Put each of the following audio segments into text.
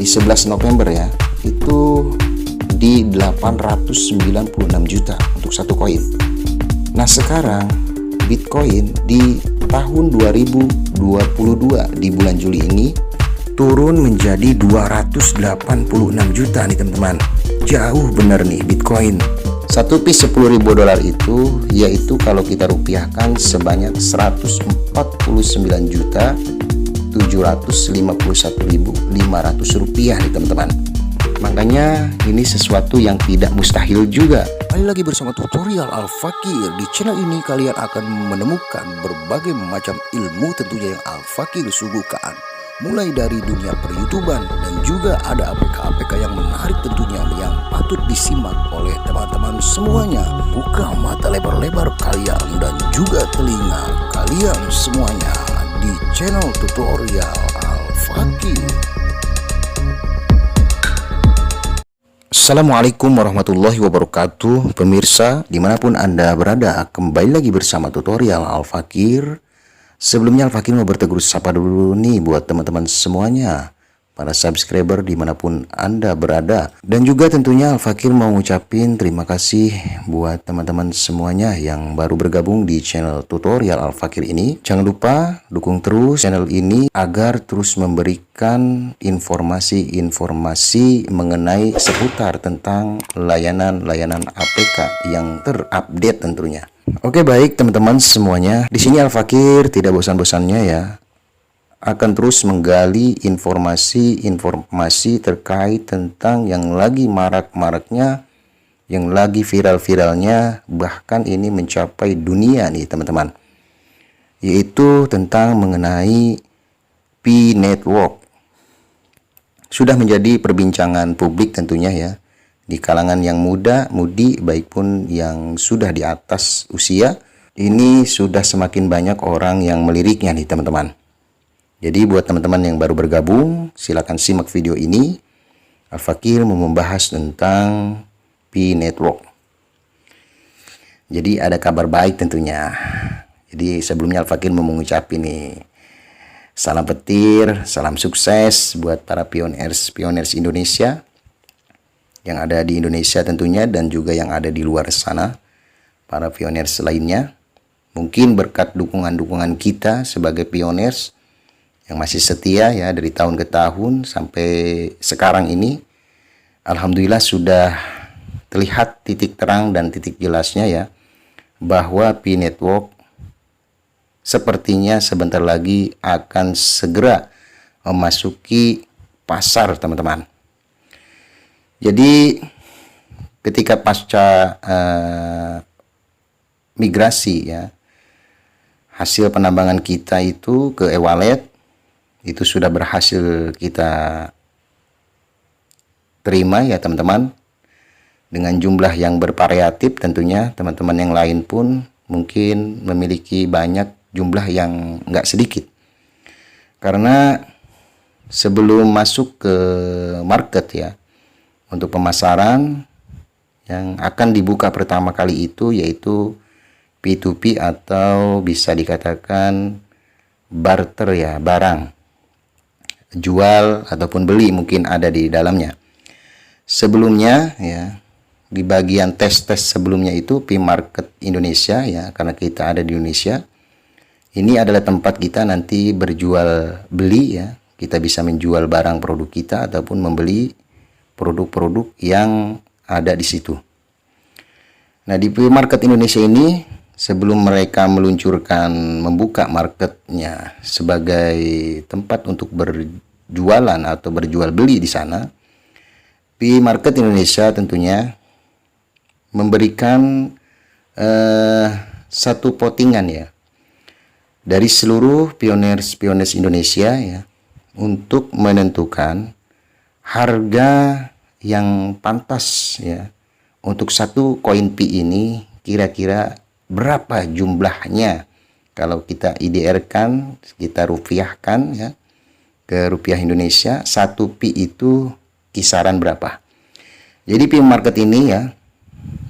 di 11 November ya, itu di 896 juta untuk satu koin. Nah sekarang Bitcoin di tahun 2022 di bulan Juli ini turun menjadi 286 juta nih teman-teman. Jauh bener nih Bitcoin. Satu piece $10.000 itu yaitu kalau kita rupiahkan sebanyak 149.751.500 rupiah nih teman-teman. Makanya ini sesuatu yang tidak mustahil juga. Kembali lagi bersama tutorial Al-Fakir. Di channel ini kalian akan menemukan berbagai macam ilmu tentunya yang Al-Fakir suguhkan. Mulai dari dunia per-YouTuban dan juga ada APK-APK yang menarik tentunya yang patut disimak oleh teman-teman semuanya. Buka mata lebar-lebar kalian dan juga telinga kalian semuanya di channel tutorial Al-Fakir. Assalamualaikum warahmatullahi wabarakatuh. Pemirsa dimanapun Anda berada, kembali lagi bersama tutorial Al-Fakir. Sebelumnya Al-Fakir mau bertegur sapa dulu nih buat teman-teman semuanya, para subscriber dimanapun Anda berada. Dan juga tentunya Al-Fakir mau ngucapin terima kasih buat teman-teman semuanya yang baru bergabung di channel tutorial Al-Fakir ini. Jangan lupa dukung terus channel ini agar terus memberikan informasi-informasi mengenai seputar tentang layanan-layanan APK yang terupdate tentunya. Oke baik teman-teman semuanya, di sini Al-Fakir tidak bosan-bosannya ya akan terus menggali informasi-informasi terkait tentang yang lagi marak-maraknya, yang lagi viral-viralnya, bahkan ini mencapai dunia nih teman-teman, yaitu tentang mengenai P-Network. Sudah menjadi perbincangan publik tentunya ya, di kalangan yang muda-mudi, baik pun yang sudah di atas usia. Ini sudah semakin banyak orang yang meliriknya nih teman-teman. Jadi buat teman-teman yang baru bergabung, silakan simak video ini. Al-Fakir mau membahas tentang P-Network. Jadi ada kabar baik tentunya. Jadi sebelumnya Al-Fakir mau mengucapkan nih, salam petir, salam sukses buat para pioners Indonesia yang ada di Indonesia tentunya, dan juga yang ada di luar sana, para pioners lainnya. Mungkin berkat dukungan-dukungan kita sebagai pioners yang masih setia ya dari tahun ke tahun sampai sekarang ini, alhamdulillah sudah terlihat titik terang dan titik jelasnya ya, bahwa P-Network sepertinya sebentar lagi akan segera memasuki pasar teman-teman. Jadi ketika pasca migrasi ya, hasil penambangan kita itu ke e-wallet itu sudah berhasil kita terima ya teman-teman, dengan jumlah yang bervariatif tentunya. Teman-teman yang lain pun mungkin memiliki banyak jumlah yang nggak sedikit, karena sebelum masuk ke market ya, untuk pemasaran yang akan dibuka pertama kali itu yaitu P2P atau bisa dikatakan barter ya, barang jual ataupun beli mungkin ada di dalamnya. Sebelumnya ya, di bagian tes-tes sebelumnya itu P-Market Indonesia ya, karena kita ada di Indonesia, ini adalah tempat kita nanti berjual beli ya. Kita bisa menjual barang produk kita ataupun membeli produk-produk yang ada di situ. Nah di P-Market Indonesia ini, sebelum mereka meluncurkan membuka marketnya sebagai tempat untuk berjualan atau berjual beli di sana, P-Market Indonesia tentunya memberikan satu potingan ya dari seluruh pioners Indonesia ya, untuk menentukan harga yang pantas ya untuk satu koin P ini kira-kira berapa jumlahnya. Kalau kita IDR-kan, kita rupiahkan ya ke rupiah Indonesia, satu P itu kisaran berapa. Jadi P-Market ini ya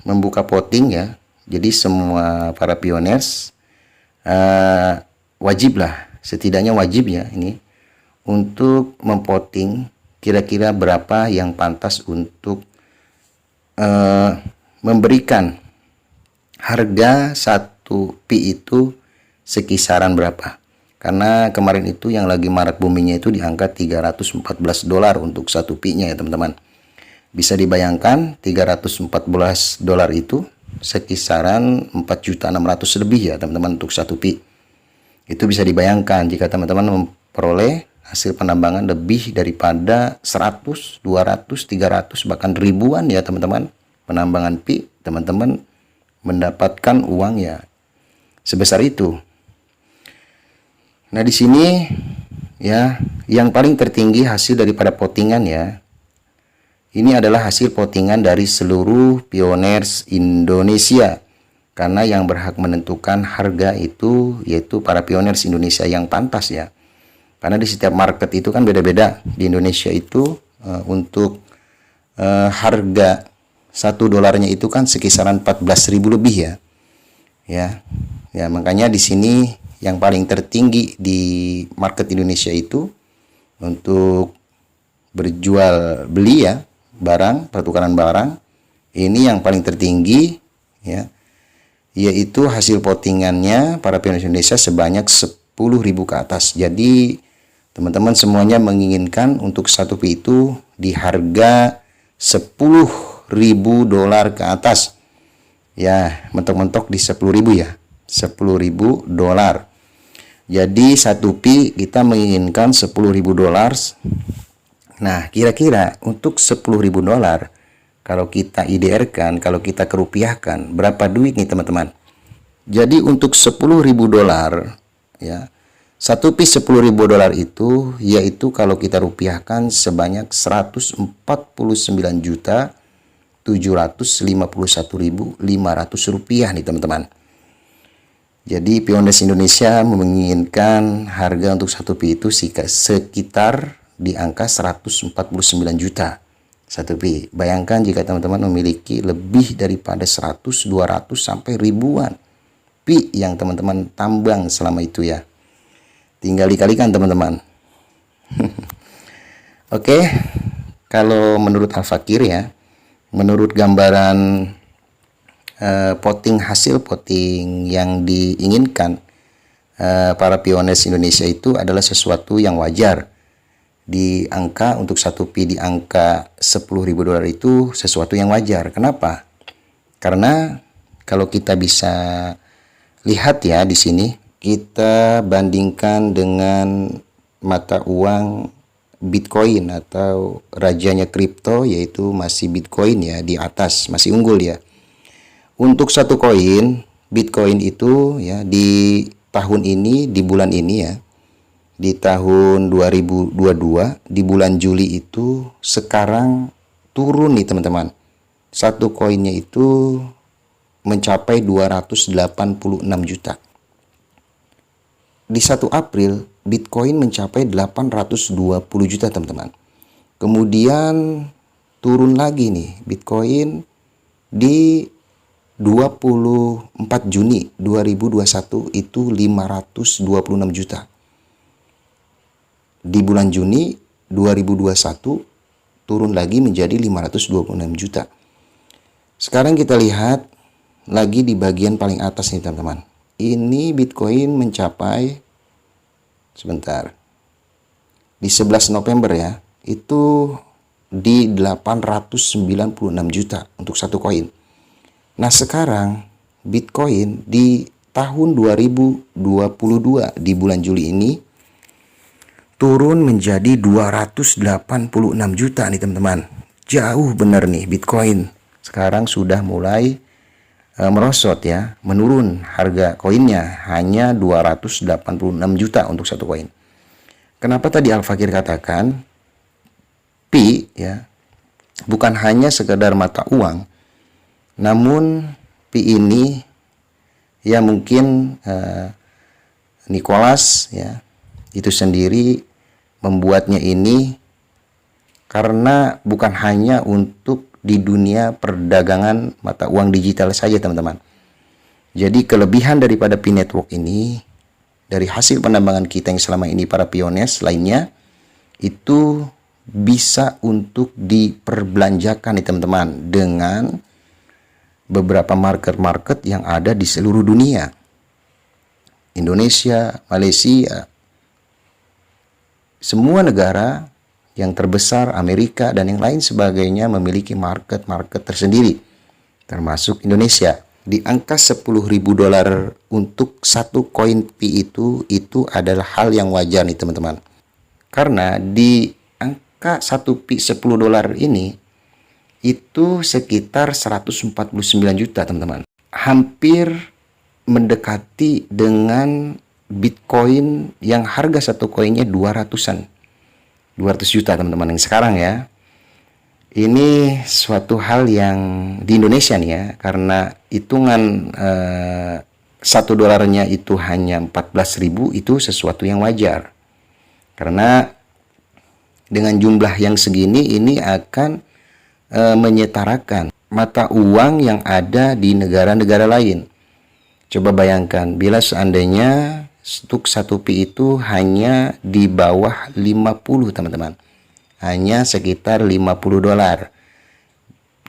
membuka voting ya. Jadi semua para pioners wajib lah, setidaknya wajib ya ini untuk memvoting kira-kira berapa yang pantas untuk memberikan harga satu pi itu sekisaran berapa. Karena kemarin itu yang lagi marak boomingnya itu di angka $314 untuk satu pi-nya ya teman-teman. Bisa dibayangkan $314 itu sekisaran 4.600.000 lebih ya teman-teman untuk satu pi. Itu bisa dibayangkan jika teman-teman memperoleh hasil penambangan lebih daripada 100, 200, 300 bahkan ribuan ya teman-teman. Penambangan pi, teman-teman mendapatkan uang ya sebesar itu. Nah, di sini ya yang paling tertinggi hasil daripada pottingan ya. Ini adalah hasil pottingan dari seluruh pioners Indonesia. Karena yang berhak menentukan harga itu yaitu para pioners Indonesia yang pantas ya. Karena di setiap market itu kan beda-beda. Di Indonesia itu untuk harga $1 itu kan sekisaran 14.000 lebih ya. Ya, makanya di sini yang paling tertinggi di market Indonesia itu untuk berjual beli ya, barang, pertukaran barang, ini yang paling tertinggi ya, yaitu hasil pottingannya para pioners Indonesia sebanyak 10.000 ke atas. Jadi teman-teman semuanya menginginkan untuk satu pi itu di harga $10.000 ke atas. Ya, mentok-mentok di 10.000 ya. $10.000. Jadi satu pi kita menginginkan $10.000. Nah, kira-kira untuk $10.000 kalau kita IDR-kan, kalau kita kerupiahkan, berapa duit nih teman-teman? Jadi untuk $10.000 ya, satu pi $10.000 itu yaitu kalau kita rupiahkan sebanyak 149.751.500 rupiah nih teman-teman. Jadi pioners Indonesia menginginkan harga untuk satu pi itu sekitar di angka 149 juta satu pi. Bayangkan jika teman-teman memiliki lebih daripada 100, 200 sampai ribuan pi yang teman-teman tambang selama itu ya. Tinggal dikalikan teman-teman. Oke, kalau menurut Al-Fakir ya, menurut gambaran hasil potting yang diinginkan para pioners Indonesia itu adalah sesuatu yang wajar. Di angka untuk satu pi di angka $10.000 itu sesuatu yang wajar. Kenapa? Karena kalau kita bisa lihat ya di sini, kita bandingkan dengan mata uang Bitcoin atau rajanya kripto, yaitu masih Bitcoin ya, di atas, masih unggul ya. Untuk satu koin Bitcoin itu ya di tahun ini, di bulan ini ya, di tahun 2022 di bulan Juli itu sekarang turun nih teman-teman. Satu koinnya itu mencapai 286 juta. Di 1 April Bitcoin mencapai 820 juta teman-teman. Kemudian turun lagi nih Bitcoin di 24 Juni 2021 itu 526 juta. Di bulan Juni 2021 turun lagi menjadi 526 juta. Sekarang kita lihat lagi di bagian paling atas nih teman-teman. Ini Bitcoin mencapai sebentar. Di 11 November ya, itu di 896 juta untuk satu koin. Nah, sekarang Bitcoin di tahun 2022 di bulan Juli ini turun menjadi 286 juta nih teman-teman. Jauh bener nih Bitcoin. Sekarang sudah mulai merosot ya, menurun harga koinnya hanya 286 juta untuk satu koin. Kenapa tadi Al-Fakir katakan pi ya bukan hanya sekedar mata uang, namun pi ini ya mungkin Nicholas ya itu sendiri membuatnya ini karena bukan hanya untuk di dunia perdagangan mata uang digital saja teman-teman. Jadi kelebihan daripada Pi Network ini dari hasil penambangan kita yang selama ini para pioners lainnya itu bisa untuk diperbelanjakan nih teman-teman dengan beberapa market-market yang ada di seluruh dunia. Indonesia, Malaysia, semua negara yang terbesar, Amerika dan yang lain sebagainya memiliki market-market tersendiri, termasuk Indonesia. Di angka $10.000 untuk satu koin Pi itu adalah hal yang wajar nih teman-teman. Karena di angka 1 Pi $10 ini itu sekitar 149 juta teman-teman. Hampir mendekati dengan Bitcoin yang harga satu koinnya 200 juta teman-teman yang sekarang ya. Ini suatu hal yang di Indonesia nih ya, karena hitungan $1 itu hanya 14.000, itu sesuatu yang wajar. Karena dengan jumlah yang segini ini akan menyetarakan mata uang yang ada di negara-negara lain. Coba bayangkan bila seandainya untuk 1 Pi itu hanya di bawah 50 teman-teman. Hanya sekitar $50.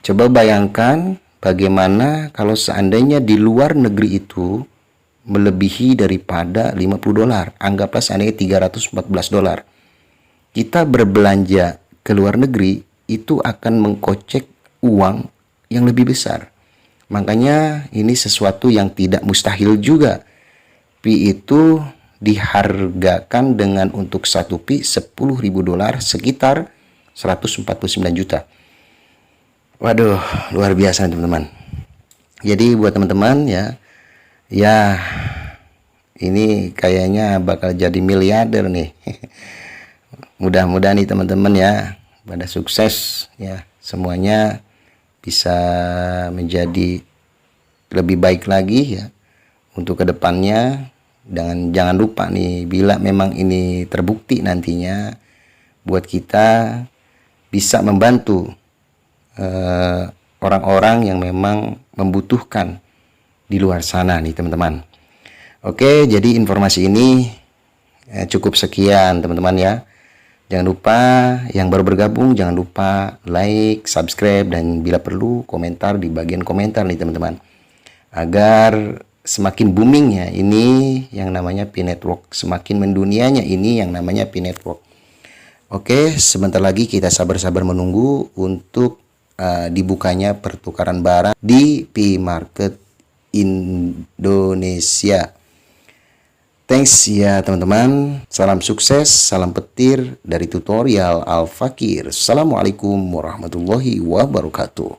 Coba bayangkan bagaimana kalau seandainya di luar negeri itu melebihi daripada $50. Anggaplah seandainya $314. Kita berbelanja ke luar negeri itu akan mengkocek uang yang lebih besar. Makanya ini sesuatu yang tidak mustahil juga. Pi itu dihargakan dengan untuk 1 Pi $10.000 sekitar 149 juta. Waduh, luar biasa teman-teman. Jadi buat teman-teman ya ini kayaknya bakal jadi miliarder nih. Mudah-mudahan nih teman-teman ya pada sukses ya, semuanya bisa menjadi lebih baik lagi ya untuk kedepannya. Jangan lupa nih, bila memang ini terbukti nantinya, buat kita bisa membantu orang-orang yang memang membutuhkan di luar sana nih teman-teman. Oke, jadi informasi ini cukup sekian teman-teman ya. Jangan lupa yang baru bergabung, jangan lupa like, subscribe, dan bila perlu komentar di bagian komentar nih teman-teman, agar semakin boomingnya ini yang namanya Pi Network, semakin mendunianya ini yang namanya Pi Network. Oke, sebentar lagi kita sabar-sabar menunggu untuk dibukanya pertukaran barang di Pi Market Indonesia. Thanks ya teman-teman. Salam sukses, salam petir dari tutorial Al Fakir. Assalamualaikum warahmatullahi wabarakatuh.